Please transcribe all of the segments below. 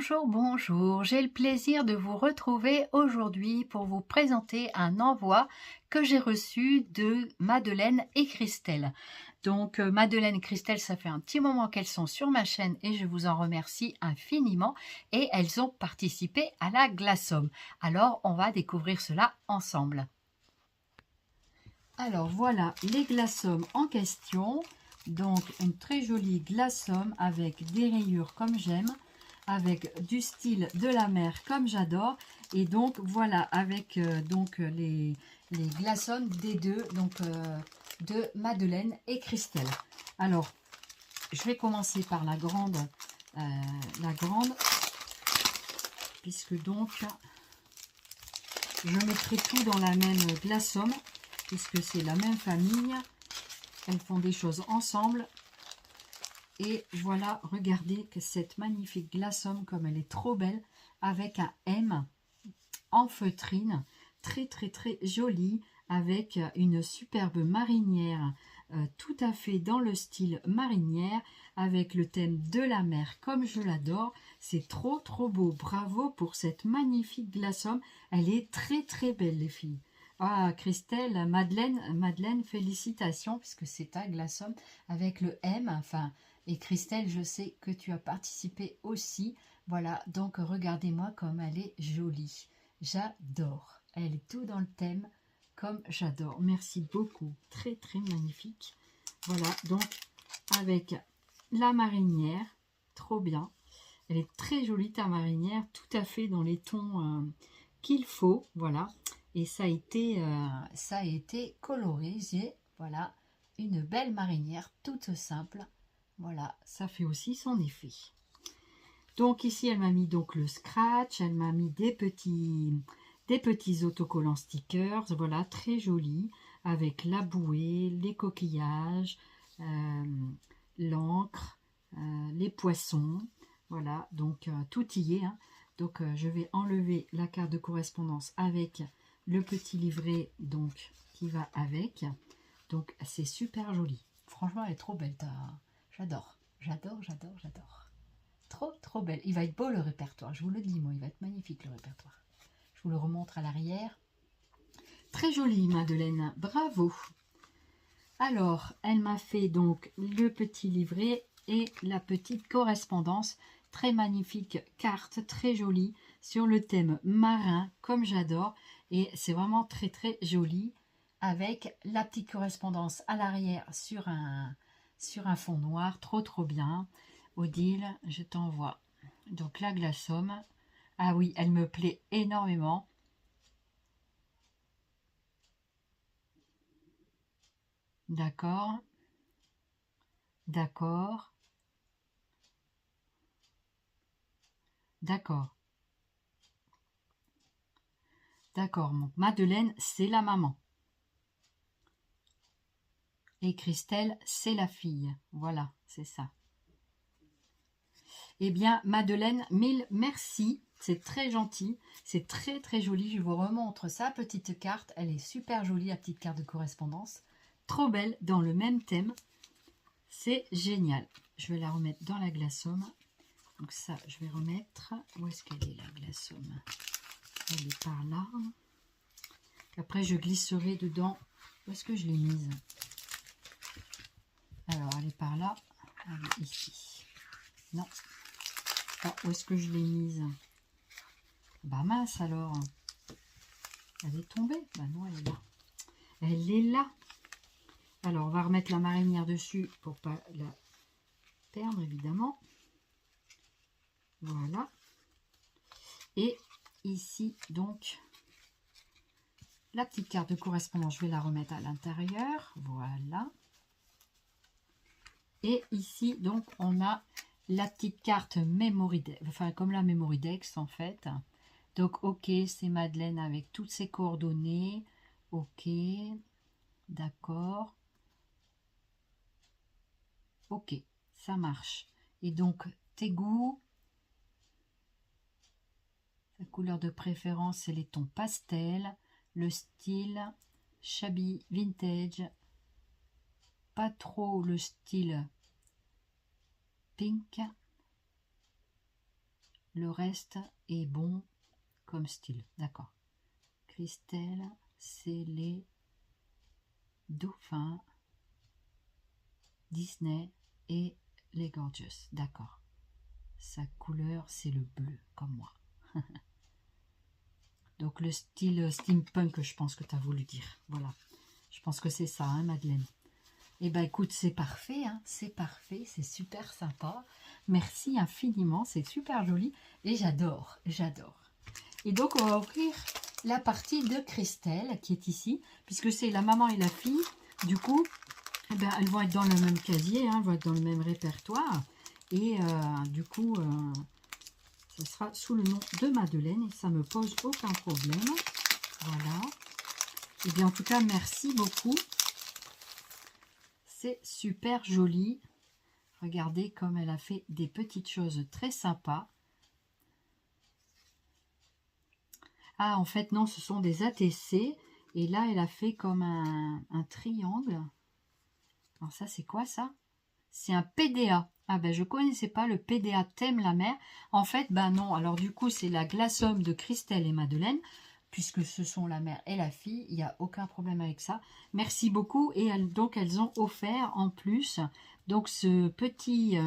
Bonjour, bonjour, j'ai le plaisir de vous retrouver aujourd'hui pour vous présenter un envoi que j'ai reçu de Madeleine et Christelle. Donc Madeleine et Christelle, ça fait un petit moment qu'elles sont sur ma chaîne et je vous en remercie infiniment et elles ont participé à la Glassome. Alors on va découvrir cela ensemble. Alors voilà les Glassome en question. Donc une très jolie Glassome avec des rayures comme j'aime, avec du style de la mer comme j'adore, et donc voilà avec les Glassome des deux, donc de Madeleine et Christelle. Alors je vais commencer par la grande, puisque donc je mettrai tout dans la même Glassome, puisque c'est la même famille, elles font des choses ensemble. Et voilà, regardez que cette magnifique Glassome, comme elle est trop belle, avec un M en feutrine, très jolie, avec une superbe marinière, tout à fait dans le style marinière, avec le thème de la mer comme je l'adore. C'est trop beau. Bravo pour cette magnifique Glassome, elle est très belle les filles. Ah, Christelle, Madeleine, félicitations, puisque c'est ta Glassome avec le M, enfin. Et Christelle, je sais que tu as participé aussi. Voilà, donc regardez-moi comme elle est jolie. J'adore. Elle est tout dans le thème, comme j'adore. Merci beaucoup. Très magnifique. Voilà, donc avec la marinière, trop bien. Elle est très jolie ta marinière, tout à fait dans les tons qu'il faut. Voilà. Et ça a été colorisé. Voilà, une belle marinière toute simple. Voilà, ça fait aussi son effet. Donc ici, elle m'a mis donc le scratch, elle m'a mis des petits autocollants stickers, voilà, très jolis, avec la bouée, les coquillages, l'encre, les poissons, voilà, donc tout y est. Hein. Donc je vais enlever la carte de correspondance avec le petit livret donc qui va avec. Donc c'est super joli. Franchement, elle est trop belle. J'adore. Trop belle. Il va être beau le répertoire, je vous le dis, moi, il va être magnifique le répertoire. Je vous le remontre à l'arrière. Très jolie, Madeleine, bravo. Alors, elle m'a fait donc le petit livret et la petite correspondance. Très magnifique carte, très jolie, sur le thème marin, comme j'adore. Et c'est vraiment très joli, avec la petite correspondance à l'arrière sur un fond noir, trop bien. Odile, je t'envoie donc la Glassome. Ah oui, elle me plaît énormément. D'accord. D'accord. Donc Madeleine, c'est la maman. Et Christelle, c'est la fille. Voilà, c'est ça. Eh bien, Madeleine, mille merci. C'est très gentil. C'est très joli. Je vous remontre sa petite carte. Elle est super jolie, la petite carte de correspondance. Trop belle, dans le même thème. C'est génial. Je vais la remettre dans la Glassome. Donc ça, je vais remettre... Où est-ce qu'elle est, la Glassome? Elle est par là. Après, je glisserai dedans. Où est-ce que je l'ai mise? Alors, elle est par là. Elle est ici. Non. Ah, où est-ce que je l'ai mise? Bah mince alors. Elle est tombée? Bah non, elle est là. Elle est là. Alors, on va remettre la marinière dessus pour pas la perdre, évidemment. Voilà. Et ici, donc, la petite carte de correspondance, je vais la remettre à l'intérieur. Voilà. Et ici, donc, on a la petite carte Memory Dex, enfin, comme la Memory Dex, en fait. Donc, ok, c'est Madeleine avec toutes ses coordonnées. Ok, d'accord. Ok, ça marche. Et donc, tes goûts, ta couleur de préférence, c'est les tons pastel, le style shabby vintage, pas trop le style pink, Le reste est bon comme style. D'accord. Christelle, c'est les dauphins, Disney et les Gorgeous. D'accord. Sa couleur, c'est le bleu, comme moi. Donc le style steampunk, je pense que tu as voulu dire. Voilà. Je pense que c'est ça, hein, Madeleine. Eh bien, écoute, c'est parfait, hein, c'est parfait, c'est super sympa. Merci infiniment, c'est super joli et j'adore, j'adore. Et donc, on va ouvrir la partie de Christelle qui est ici, puisque c'est la maman et la fille. Du coup, eh ben, elles vont être dans le même casier, hein, elles vont être dans le même répertoire. Et du coup, ce sera sous le nom de Madeleine et ça ne me pose aucun problème. Voilà. Et bien, en tout cas, merci beaucoup. C'est super joli. Regardez comme elle a fait des petites choses très sympas. Ah, en fait, non, ce sont des ATC. Et là, elle a fait comme un triangle. Alors ça, c'est quoi ça? C'est un PDA. Ah ben, je ne connaissais pas le PDA Thème la mer. En fait, ben non. Alors du coup, c'est la glaçome de Christelle et Madeleine. Puisque ce sont la mère et la fille, il n'y a aucun problème avec ça. Merci beaucoup. Et donc, elles ont offert en plus, donc ce petit,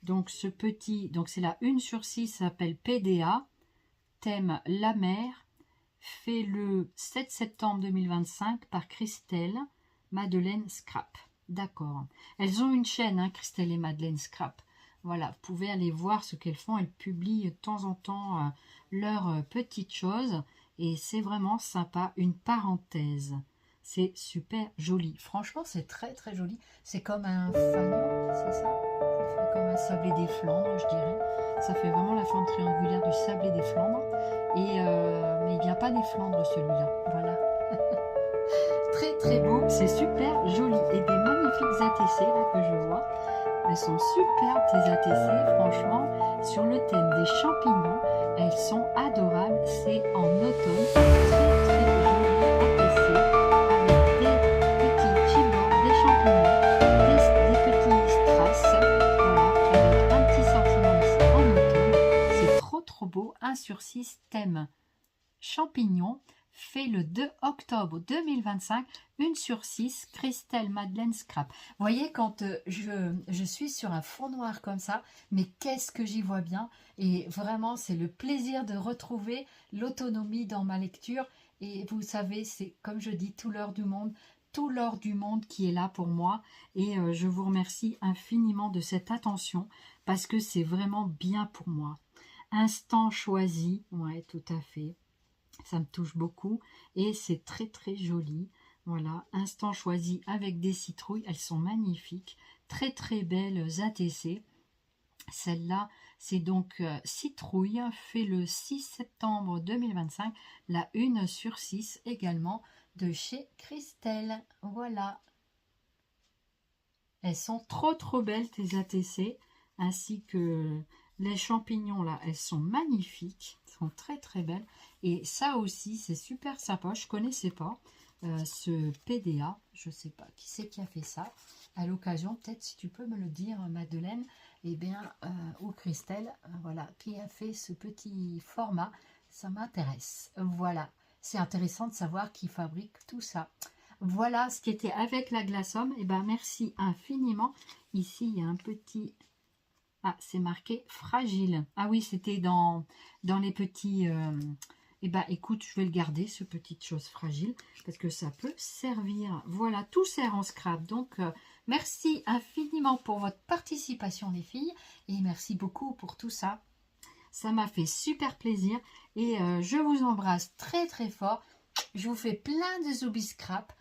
donc c'est la 1/6, s'appelle PDA, thème la mer, fait le 7 septembre 2025 par Christelle, Madeleine Scrap. D'accord. Elles ont une chaîne, hein, Christelle et Madeleine Scrap. Voilà, vous pouvez aller voir ce qu'elles font. Elles publient de temps en temps leurs petites choses. Et c'est vraiment sympa, une parenthèse. C'est super joli. Franchement, c'est très très joli. C'est comme un fanion, c'est ça? Ça fait comme un sablé des Flandres, je dirais. Ça fait vraiment la forme triangulaire du sablé des Flandres. Et mais il vient pas des Flandres celui-là. Voilà. Très très beau, c'est super joli. Et des magnifiques ATC là que je vois. Elles sont superbes tes ATC, franchement, sur le thème des champignons, elles sont adorables, c'est en automne, très très joli ATC, avec des petits chibors, des champignons, des petits strass, voilà, avec un petit sentiment ici en automne, c'est trop beau, 1/6 thème champignons, fait le 2 octobre 2025, 1/6, Christelle Madeleine Scrap. Vous voyez, quand je suis sur un fond noir comme ça, mais qu'est-ce que j'y vois bien. Et vraiment, c'est le plaisir de retrouver l'autonomie dans ma lecture. Et vous savez, c'est comme je dis, tout l'or du monde qui est là pour moi. Et je vous remercie infiniment de cette attention, parce que c'est vraiment bien pour moi. Instant choisi, ouais, tout à fait. Ça me touche beaucoup et c'est très très joli. Voilà, instant choisi avec des citrouilles, elles sont magnifiques, très très belles ATC. Celle-là, c'est donc citrouille, fait le 6 septembre 2025, la 1/6 également de chez Christelle. Voilà, elles sont trop belles tes ATC, ainsi que les champignons là, elles sont magnifiques, elles sont très très belles. Et ça aussi, c'est super sympa, je ne connaissais pas ce PDA, je ne sais pas qui c'est qui a fait ça. À l'occasion, peut-être si tu peux me le dire, Madeleine, eh bien, ou Christelle, voilà, qui a fait ce petit format, ça m'intéresse. Voilà, c'est intéressant de savoir qui fabrique tout ça. Voilà ce qui était avec la glaçome. Eh ben, merci infiniment. Ici, il y a un petit... Ah, c'est marqué fragile. Ah oui, c'était dans les petits... Eh ben, écoute, je vais le garder, ce petite chose fragile, parce que ça peut servir. Voilà, tout sert en scrap. Donc, merci infiniment pour votre participation, les filles. Et merci beaucoup pour tout ça. Ça m'a fait super plaisir. Et je vous embrasse très très fort. Je vous fais plein de zoubis scrap.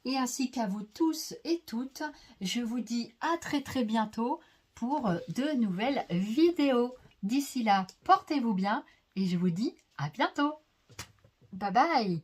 Et ainsi qu'à vous tous et toutes, je vous dis à très très bientôt pour de nouvelles vidéos. D'ici là, portez-vous bien et je vous dis à bientôt. Bye bye.